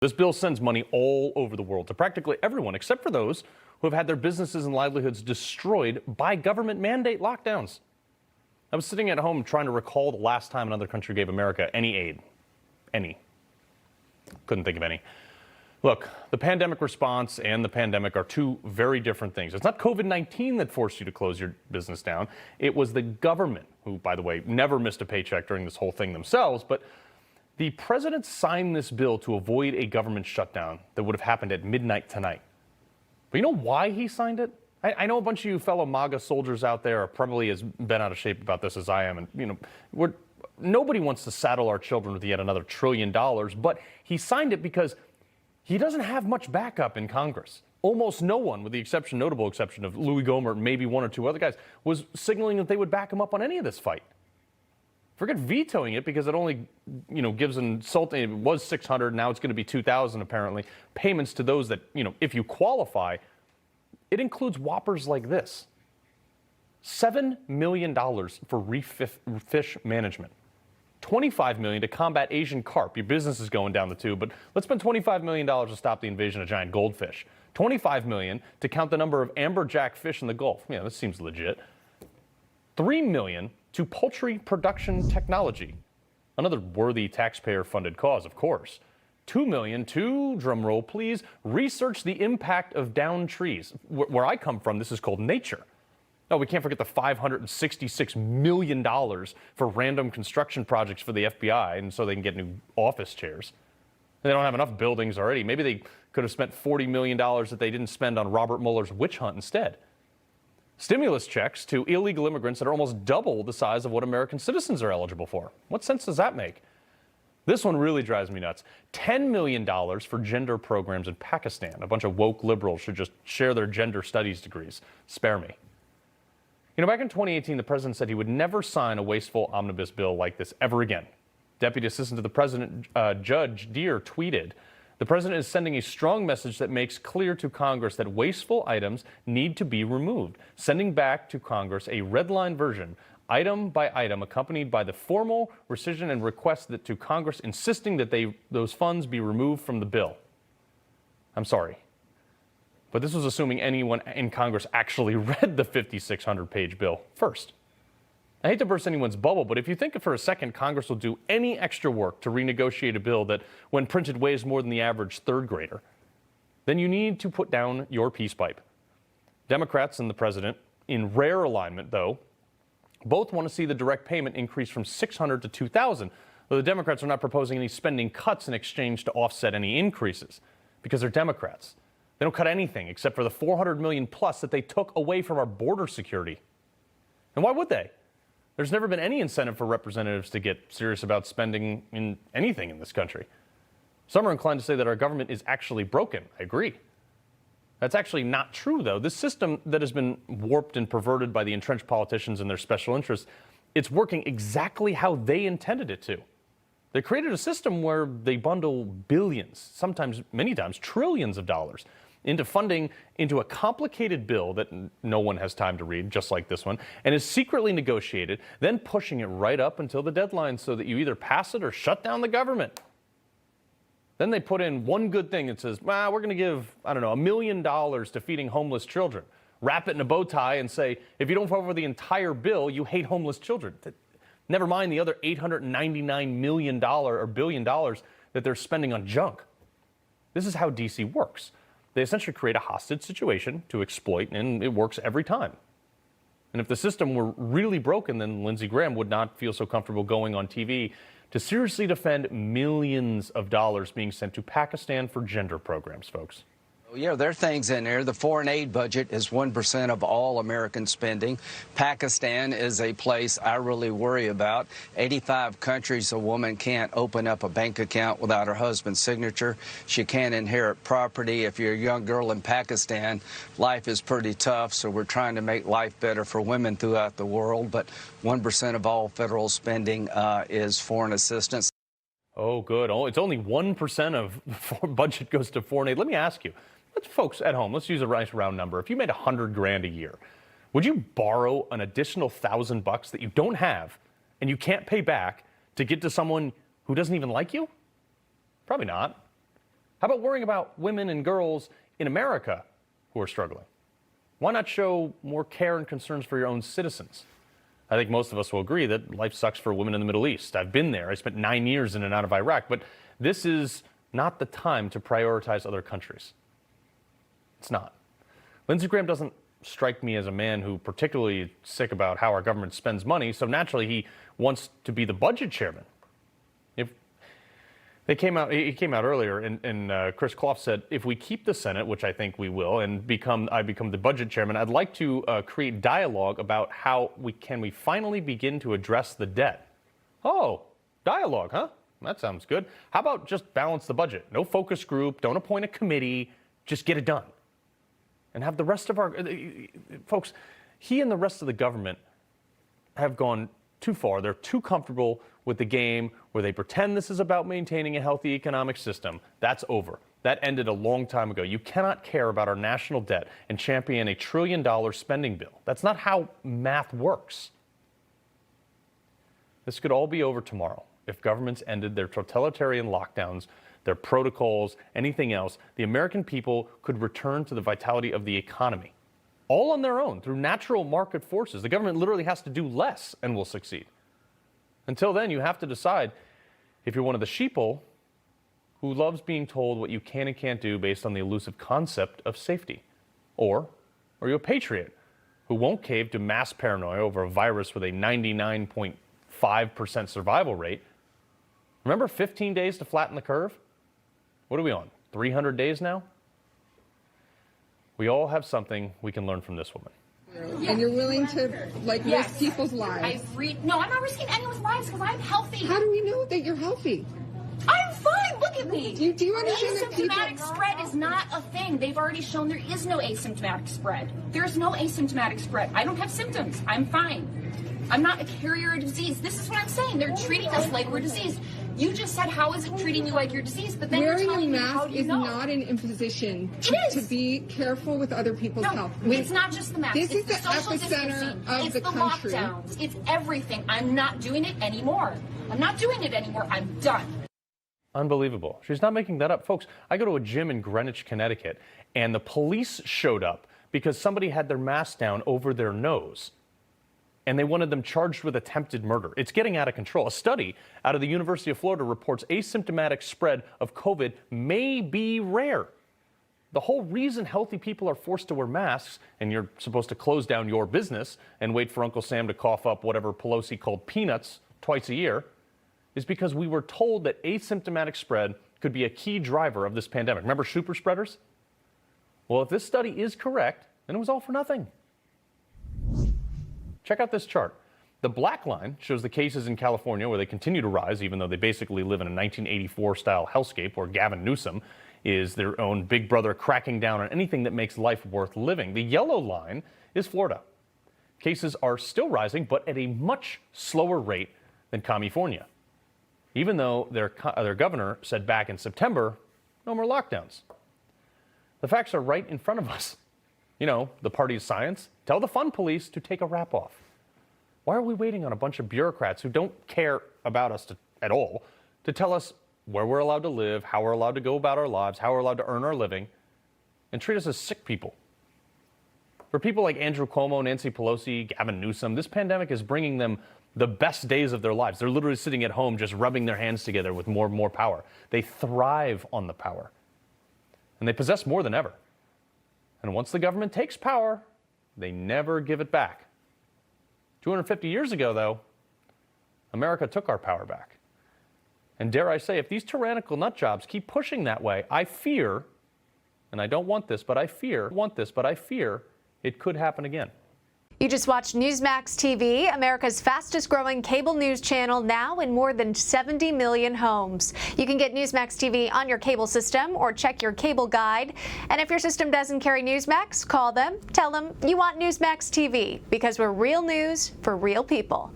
This bill sends money all over the world to practically everyone, except for those who have had their businesses and livelihoods destroyed by government mandate lockdowns. I was sitting at home trying to recall the last time another country gave America any aid. Any. Couldn't think of any. Look, the pandemic response and the pandemic are two very different things. It's not COVID-19 that forced you to close your business down. It was the government, who, by the way, never missed a paycheck during this whole thing themselves. But the president signed this bill to avoid a government shutdown that would have happened at midnight tonight. But you know why he signed it? I know a bunch of you fellow MAGA soldiers out there are probably as bent out of shape about this as I am. And, nobody wants to saddle our children with yet another $1 trillion. But he signed it because he doesn't have much backup in Congress. Almost no one, with the notable exception of Louis Gohmert and maybe one or two other guys, was signaling that they would back him up on any of this fight. Forget vetoing it because it only, gives insulting. It was $600, now it's going to be $2,000 apparently. Payments to those that, if you qualify. It includes whoppers like this: $7 million for reef fish management, $25 million to combat Asian carp. Your business is going down the tube, but let's spend $25 million to stop the invasion of giant goldfish. $25 million to count the number of amberjack fish in the Gulf. Yeah, this seems legit. $3 million to poultry production technology, another worthy taxpayer-funded cause, of course. $2 million to, drumroll please, research the impact of downed trees. Where I come from, this is called nature. Oh, we can't forget the $566 million for random construction projects for the FBI, and so they can get new office chairs. They don't have enough buildings already. Maybe they could have spent $40 million that they didn't spend on Robert Mueller's witch hunt instead. Stimulus checks to illegal immigrants that are almost double the size of what American citizens are eligible for. What sense does that make? This one really drives me nuts. $10 million for gender programs in Pakistan. A bunch of woke liberals should just share their gender studies degrees. Spare me. Back in 2018, the president said he would never sign a wasteful omnibus bill like this ever again. Deputy Assistant to the President, Judge Deere, tweeted, "The president is sending a strong message that makes clear to Congress that wasteful items need to be removed, sending back to Congress a redline version, item by item, accompanied by the formal rescission and request that to Congress insisting that those funds be removed from the bill." I'm sorry, but this was assuming anyone in Congress actually read the 5,600-page bill first. I hate to burst anyone's bubble, but if you think for a second Congress will do any extra work to renegotiate a bill that, when printed, weighs more than the average third grader, then you need to put down your peace pipe. Democrats and the president, in rare alignment though, both want to see the direct payment increase from $600 to $2,000, though the Democrats are not proposing any spending cuts in exchange to offset any increases, because they're Democrats. They don't cut anything except for the $400 million plus that they took away from our border security. And why would they? There's never been any incentive for representatives to get serious about spending in anything in this country. Some are inclined to say that our government is actually broken. I agree. That's actually not true, though. This system that has been warped and perverted by the entrenched politicians and their special interests, it's working exactly how they intended it to. They created a system where they bundle billions, sometimes, many times, trillions of dollars into funding into a complicated bill that no one has time to read, just like this one, and is secretly negotiated, then pushing it right up until the deadline so that you either pass it or shut down the government. Then they put in one good thing that says, we're going to give, $1 million to feeding homeless children. Wrap it in a bow tie and say, if you don't vote for the entire bill, you hate homeless children. Never mind the other $899 million or billion dollars that they're spending on junk. This is how D.C. works. They essentially create a hostage situation to exploit, and it works every time. And if the system were really broken, then Lindsey Graham would not feel so comfortable going on TV to seriously defend millions of dollars being sent to Pakistan for gender programs, folks. Yeah, there are things in there. The foreign aid budget is 1% of all American spending. Pakistan is a place I really worry about. 85 countries, a woman can't open up a bank account without her husband's signature. She can't inherit property. If you're a young girl in Pakistan, life is pretty tough, so we're trying to make life better for women throughout the world. But 1% of all federal spending is foreign assistance. Oh, good. Oh, it's only 1% of budget goes to foreign aid. Let me ask you. Folks at home, let's use a nice round number. If you made $100 grand a year, would you borrow an additional $1,000 that you don't have and you can't pay back to get to someone who doesn't even like you? Probably not. How about worrying about women and girls in America who are struggling? Why not show more care and concerns for your own citizens? I think most of us will agree that life sucks for women in the Middle East. I've been there. I spent 9 years in and out of Iraq, but this is not the time to prioritize other countries. It's not. Lindsey Graham doesn't strike me as a man who particularly is sick about how our government spends money, so naturally he wants to be the budget chairman. He came out earlier, and Chris Clough said, if we keep the Senate, which I think we will, and I become the budget chairman, I'd like to create dialogue about how we finally begin to address the debt. Oh, dialogue, huh? That sounds good. How about just balance the budget? No focus group, don't appoint a committee, just get it done. And have the rest of our folks, he and the rest of the government have gone too far. They're too comfortable with the game where they pretend this is about maintaining a healthy economic system. That's over. That ended a long time ago. You cannot care about our national debt and champion a $1 trillion spending bill. That's not how math works. This could all be over tomorrow if governments ended their totalitarian lockdowns, their protocols, anything else. The American people could return to the vitality of the economy, all on their own through natural market forces. The government literally has to do less and will succeed. Until then, you have to decide if you're one of the sheeple who loves being told what you can and can't do based on the elusive concept of safety, or are you a patriot who won't cave to mass paranoia over a virus with a 99.5% survival rate? Remember 15 days to flatten the curve? What are we on? 300 days now? We all have something we can learn from this woman. And you're willing to, risk people's lives. No, I'm not risking anyone's lives because I'm healthy. How do we know that you're healthy? I'm fine. Look at me. Do you understand that asymptomatic spread is not a thing. They've already shown there is no asymptomatic spread. There's no asymptomatic spread. I don't have symptoms. I'm fine. I'm not a carrier of disease. This is what I'm saying. They're treating us like we're diseased. You just said, how is it treating you like you're diseased? But then wearing you're telling a me how mask do you is know? not an imposition to be careful with other people's health. It's not just the mask. This it's is the social epicenter distancing. of it's the country. Lockdowns. It's everything. I'm not doing it anymore. I'm not doing it anymore. I'm done. Unbelievable. She's not making that up. Folks, I go to a gym in Greenwich, Connecticut, and the police showed up because somebody had their mask down over their nose, and they wanted them charged with attempted murder. It's getting out of control. A study out of the University of Florida reports asymptomatic spread of COVID may be rare. The whole reason healthy people are forced to wear masks, and you're supposed to close down your business and wait for Uncle Sam to cough up whatever Pelosi called peanuts twice a year, is because we were told that asymptomatic spread could be a key driver of this pandemic. Remember super spreaders? Well, if this study is correct, then it was all for nothing. Check out this chart. The black line shows the cases in California where they continue to rise, even though they basically live in a 1984-style hellscape where Gavin Newsom is their own big brother cracking down on anything that makes life worth living. The yellow line is Florida. Cases are still rising, but at a much slower rate than California, even though their governor said back in September, no more lockdowns. The facts are right in front of us. You know, the party of science. Tell the fun police to take a rap off. Why are we waiting on a bunch of bureaucrats who don't care about us at all to tell us where we're allowed to live, how we're allowed to go about our lives, how we're allowed to earn our living, and treat us as sick people? For people like Andrew Cuomo, Nancy Pelosi, Gavin Newsom, this pandemic is bringing them the best days of their lives. They're literally sitting at home just rubbing their hands together with more and more power. They thrive on the power, and they possess more than ever. And once the government takes power, they never give it back. 250 years ago, though, America took our power back. And dare I say, if these tyrannical nut jobs keep pushing that way, I fear, and I don't want this, but I fear it could happen again. You just watched Newsmax TV, America's fastest growing cable news channel, now in more than 70 million homes. You can get Newsmax TV on your cable system or check your cable guide. And if your system doesn't carry Newsmax, call them, tell them you want Newsmax TV, because we're real news for real people.